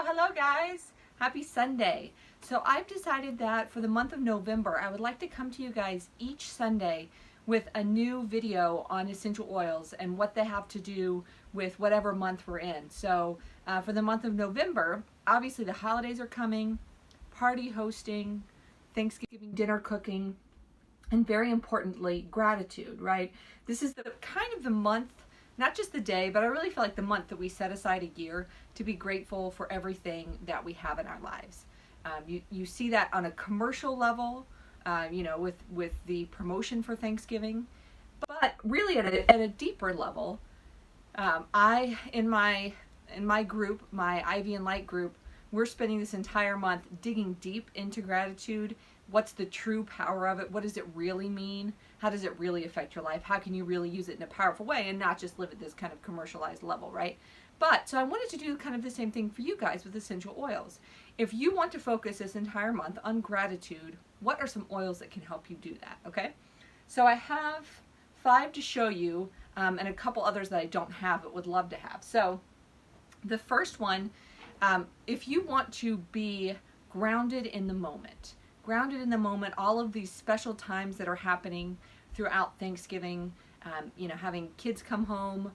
Hello guys. Happy Sunday. So I've decided that for the month of November, I would like to come to you guys each Sunday with a new video on essential oils and what they have to do with whatever month we're in. So for the month of November, obviously the holidays are coming, party hosting, Thanksgiving dinner cooking, and very importantly, gratitude, right? This is the kind of the month, not just the day, but I really feel like the month that we set aside a year to be grateful for everything that we have in our lives. You see that on a commercial level, with the promotion for Thanksgiving, but really at a deeper level, in my group, my Ivy+light group, we're spending this entire month digging deep into gratitude. What's the true power of it? What does it really mean? How does it really affect your life? How can you really use it in a powerful way and not just live at this kind of commercialized level, right? So I wanted to do kind of the same thing for you guys with essential oils. If you want to focus this entire month on gratitude, what are some oils that can help you do that, okay? So I have 5 to show you, and a couple others that I don't have but would love to have. So the first one, if you want to be grounded in the moment, all of these special times that are happening throughout Thanksgiving, having kids come home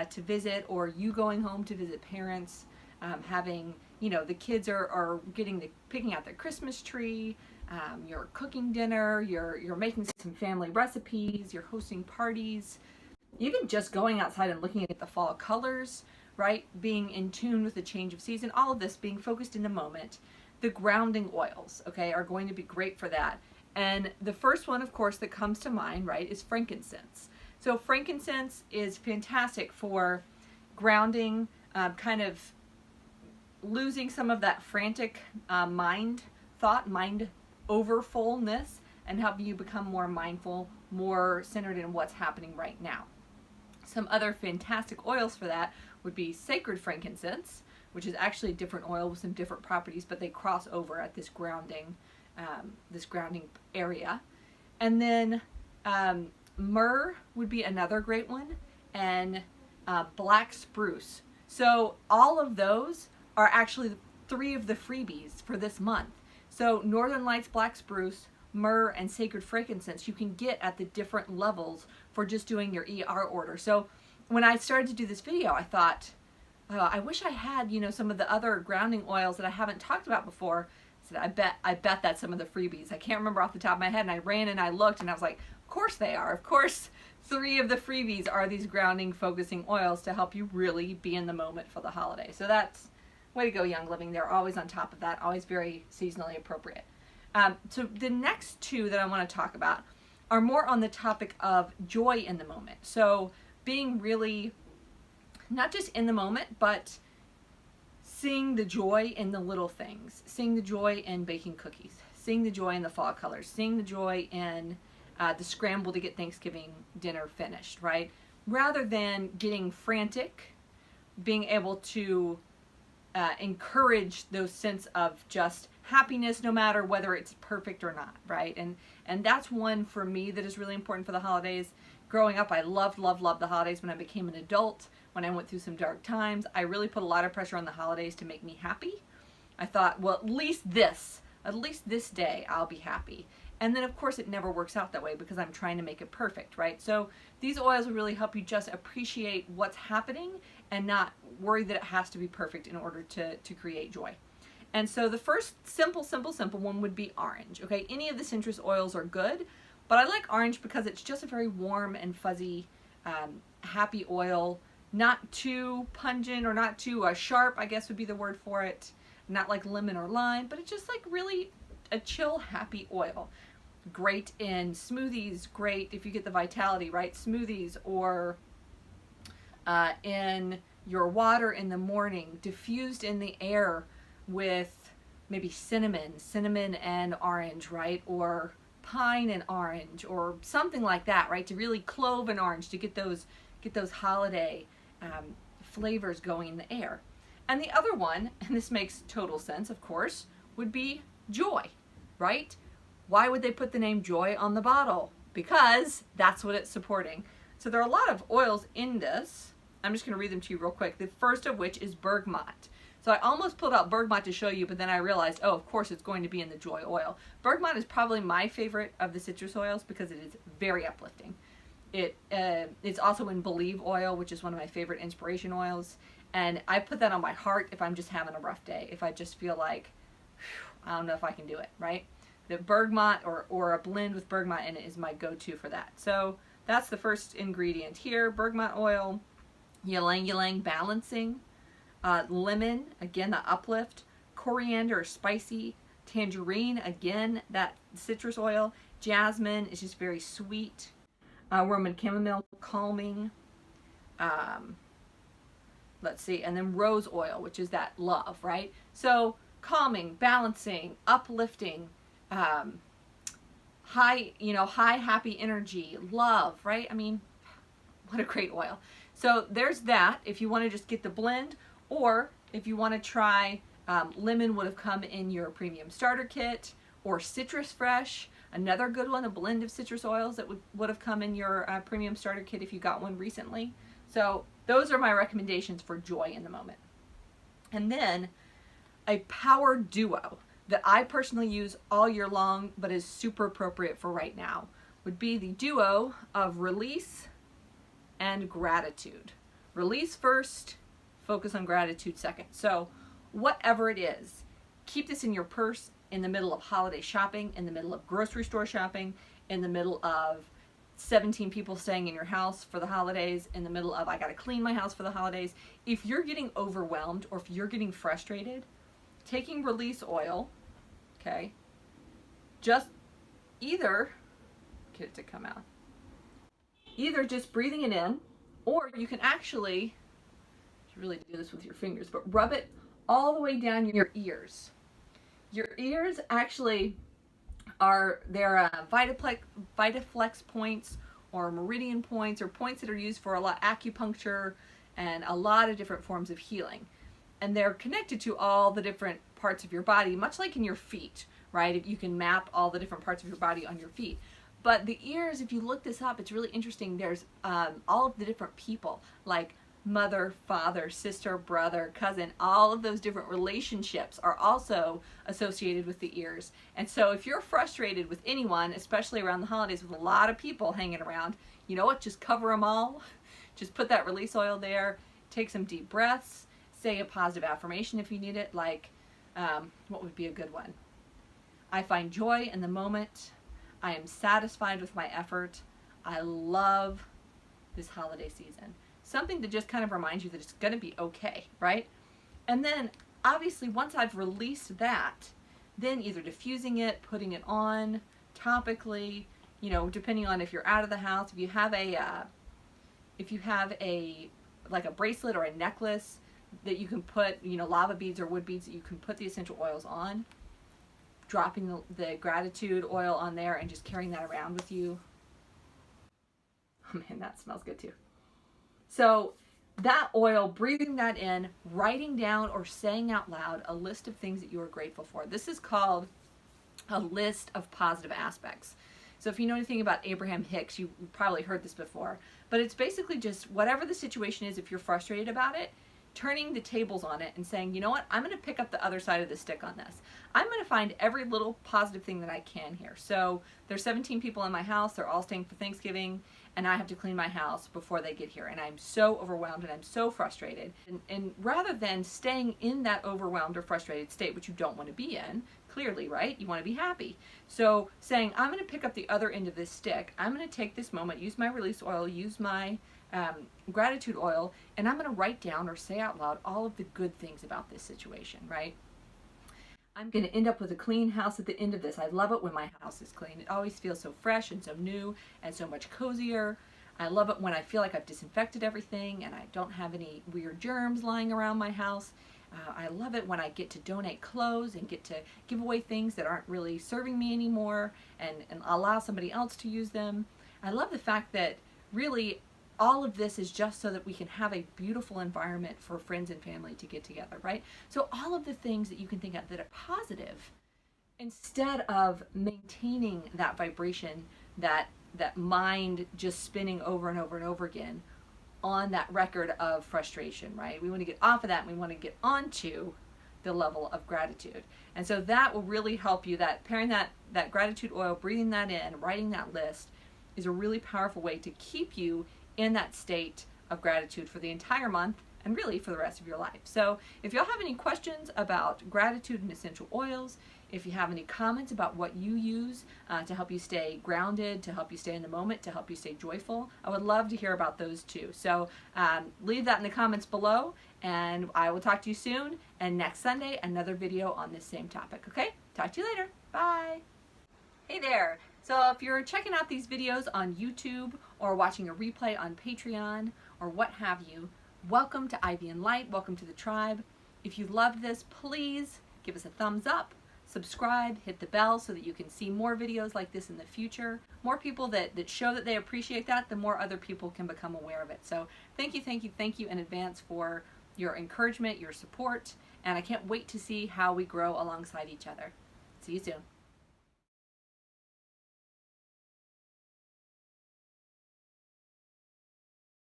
to visit, or you going home to visit parents, having, the kids are picking out their Christmas tree, you're cooking dinner, you're making some family recipes, you're hosting parties, even just going outside and looking at the fall colors, right? Being in tune with the change of season, all of this being focused in the moment. The grounding oils, okay, are going to be great for that. And the first one, of course, that comes to mind, right, is frankincense. So frankincense is fantastic for grounding, kind of losing some of that frantic mind overfullness, and helping you become more mindful, more centered in what's happening right now. Some other fantastic oils for that would be sacred frankincense, which is actually a different oil with some different properties, but they cross over at this grounding area. And then myrrh would be another great one, and black spruce. So all of those are actually 3 of the freebies for this month. So Northern Lights black spruce, myrrh, and sacred frankincense you can get at the different levels for just doing your ER order. So when I started to do this video, I thought, I wish I had, some of the other grounding oils that I haven't talked about before. So I bet that's some of the freebies. I can't remember off the top of my head, and I ran and I looked, and I was like, of course they are. Of course, 3 of the freebies are these grounding, focusing oils to help you really be in the moment for the holiday. So that's, way to go, Young Living. They're always on top of that, always very seasonally appropriate. So the next 2 that I want to talk about are more on the topic of joy in the moment. So being really not just in the moment, but seeing the joy in the little things, seeing the joy in baking cookies, seeing the joy in the fall colors, seeing the joy in the scramble to get Thanksgiving dinner finished, right? Rather than getting frantic, being able to encourage those sense of just happiness, no matter whether it's perfect or not, right? And that's one for me that is really important for the holidays. Growing up, I loved the holidays. When I became an adult, when I went through some dark times, I really put a lot of pressure on the holidays to make me happy. I thought, well, at least this day I'll be happy. And then of course it never works out that way because I'm trying to make it perfect, right? So these oils will really help you just appreciate what's happening and not worry that it has to be perfect in order to create joy. And so the first simple one would be orange, okay? Any of the citrus oils are good, but I like orange because it's just a very warm and fuzzy, happy oil. Not too pungent or not too sharp, I guess would be the word for it. Not like lemon or lime, but it's just like really a chill, happy oil. Great in smoothies, great if you get the vitality, right? Smoothies, or in your water in the morning, diffused in the air with maybe cinnamon and orange, right? Or pine and orange, or something like that, right? To really clove and orange to get those holiday flavors going in the air. And the other one, and this makes total sense, of course, would be joy, right? Why would they put the name joy on the bottle? Because that's what it's supporting. So there are a lot of oils in this. I'm just going to read them to you real quick. The first of which is bergamot. So I almost pulled out bergamot to show you, but then I realized, oh, of course it's going to be in the joy oil. Bergamot is probably my favorite of the citrus oils because it is very uplifting. It's also in Believe oil, which is one of my favorite inspiration oils. And I put that on my heart if I'm just having a rough day. If I just feel like, I don't know if I can do it, right? The bergamot or a blend with bergamot in it is my go-to for that. So that's the first ingredient here. Bergamot oil, ylang ylang balancing, lemon, again the uplift, coriander, spicy, tangerine, again that citrus oil, jasmine is just very sweet, Roman chamomile, calming, let's see, and then rose oil, which is that love, right? So calming, balancing, uplifting, high happy energy, love, right? I mean, what a great oil. So there's that if you want to just get the blend, or if you want to try, lemon would have come in your premium starter kit, or citrus fresh, another good one, a blend of citrus oils that would have come in your premium starter kit if you got one recently. So those are my recommendations for joy in the moment. And then a power duo that I personally use all year long but is super appropriate for right now would be the duo of release and gratitude. Release first, focus on gratitude second. So whatever it is, keep this in your purse in the middle of holiday shopping, in the middle of grocery store shopping, in the middle of 17 people staying in your house for the holidays, in the middle of I gotta clean my house for the holidays. If you're getting overwhelmed or if you're getting frustrated, taking release oil, okay, just either, get it to come out, either just breathing it in, or you can actually, you really do this with your fingers, but rub it all the way down your ears. Your ears actually are, they're Vitaflex points or meridian points, or points that are used for a lot of acupuncture and a lot of different forms of healing. And they're connected to all the different parts of your body, much like in your feet, right? If you can map all the different parts of your body on your feet. But the ears, if you look this up, it's really interesting. There's all of the different people, like mother, father, sister, brother, cousin, all of those different relationships are also associated with the ears. And so if you're frustrated with anyone, especially around the holidays with a lot of people hanging around, you know what? Just cover them all. Just put that release oil there. Take some deep breaths. Say a positive affirmation if you need it, like, what would be a good one? I find joy in the moment. I am satisfied with my effort. I love this holiday season. Something to just kind of remind you that it's going to be okay, right? And then, obviously, once I've released that, then either diffusing it, putting it on topically, you know, depending on if you're out of the house, if you have a like a bracelet or a necklace that you can put, you know, lava beads or wood beads that you can put the essential oils on, dropping the gratitude oil on there and just carrying that around with you. Oh man, that smells good too. So that oil, breathing that in, writing down or saying out loud a list of things that you are grateful for. This is called a list of positive aspects. So if you know anything about Abraham Hicks, you've probably heard this before, but it's basically just whatever the situation is, if you're frustrated about it, turning the tables on it and saying, you know what, I'm going to pick up the other side of the stick on this. I'm going to find every little positive thing that I can here. So there's 17 people in my house. They're all staying for Thanksgiving, and I have to clean my house before they get here. And I'm so overwhelmed and I'm so frustrated. And rather than staying in that overwhelmed or frustrated state, which you don't want to be in, clearly, right? You want to be happy. So saying, I'm going to pick up the other end of this stick. I'm going to take this moment, use my release oil, use my gratitude oil, and I'm going to write down or say out loud all of the good things about this situation, right? I'm going to end up with a clean house at the end of this. I love it when my house is clean. It always feels so fresh and so new and so much cozier. I love it when I feel like I've disinfected everything and I don't have any weird germs lying around my house. I love it when I get to donate clothes and get to give away things that aren't really serving me anymore and allow somebody else to use them. I love the fact that really all of this is just so that we can have a beautiful environment for friends and family to get together, right? So all of the things that you can think of that are positive, instead of maintaining that vibration, that mind just spinning over and over and over again, on that record of frustration, right? We want to get off of that and we want to get onto the level of gratitude. And so that will really help you. That pairing that gratitude oil, breathing that in, writing that list is a really powerful way to keep you in that state of gratitude for the entire month and really for the rest of your life. So if y'all have any questions about gratitude and essential oils, if you have any comments about what you use to help you stay grounded, to help you stay in the moment, to help you stay joyful, I would love to hear about those too. So leave that in the comments below, and I will talk to you soon. And next Sunday, another video on this same topic. Okay? Talk to you later. Bye. Hey there. So if you're checking out these videos on YouTube or watching a replay on Patreon or what have you, welcome to Ivy+light. Welcome to the tribe. If you loved this, please give us a thumbs up. Subscribe, hit the bell so that you can see more videos like this in the future. More people that show that they appreciate that, the more other people can become aware of it. So thank you in advance for your encouragement, your support, and I can't wait to see how we grow alongside each other. See you soon.